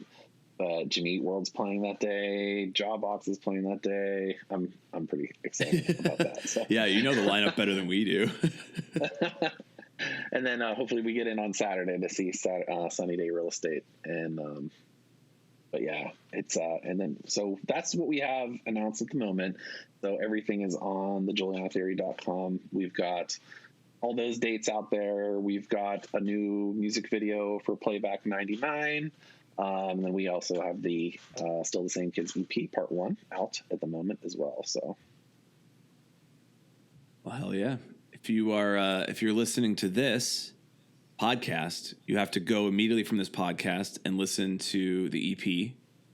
But Jimmy Eat World's playing that day. Jawbox is playing that day. I'm pretty excited about that. So. Yeah, you know the lineup better than we do. And then hopefully we get in on Saturday to see Sunny Day Real Estate. And but yeah, it's and then so that's what we have announced at the moment. So everything is on the JulianaTheory.com. We've got all those dates out there. We've got a new music video for Playback 99. And then we also have the still the Same Kids Pt.1 out at the moment as well. So, well, hell yeah! If you're listening to this podcast, you have to go immediately from this podcast and listen to the EP,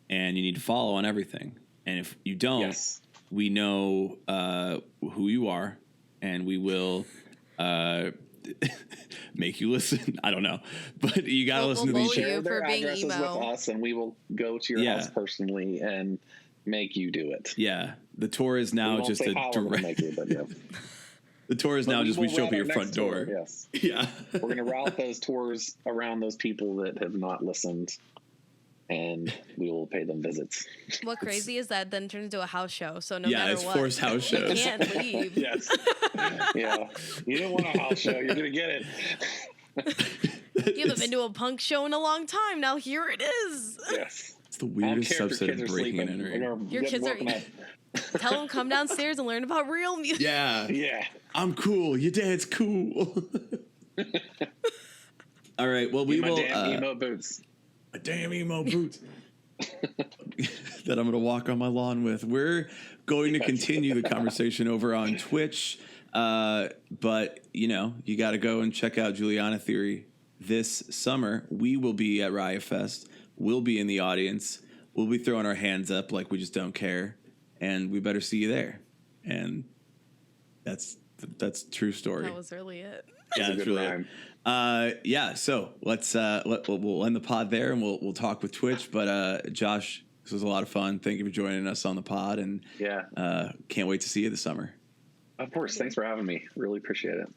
and you need to follow on everything. And if you don't, yes. We know who you are, and we will. Make you listen. I don't know, but you gotta listen to these. Share their addresses with us, and we will go to your house personally and make you do it. Yeah, the tour is now just a direct. The tour is now just we show up at your front door. Yes. Yeah. We're gonna route those tours around those people that have not listened, and we will pay them visits. What crazy is that then turns into a house show? So no matter what, it's forced house shows. You can't leave. Yes. Yeah. You didn't want a house show. You're gonna get it. You haven't been to a punk show in a long time. Now here it is. Yes. It's the weirdest subset of breaking and entering. Your kids are. Tell them come downstairs and learn about real music. Yeah. Yeah. I'm cool. Your dad's cool. All right. Well, we will. Damn emo boots. A damn emo boots that I'm going to walk on my lawn with. We're going to continue the conversation over on Twitch. But, you got to go and check out Juliana Theory this summer. We will be at Riot Fest. We'll be in the audience. We'll be throwing our hands up like we just don't care. And we better see you there. And that's true story. That was really it. Yeah, that's really it. So let's we'll end the pod there, and we'll talk with Twitch. But Josh, this was a lot of fun. Thank you for joining us on the pod, and can't wait to see you this summer. Of course, thanks for having me. Really appreciate it.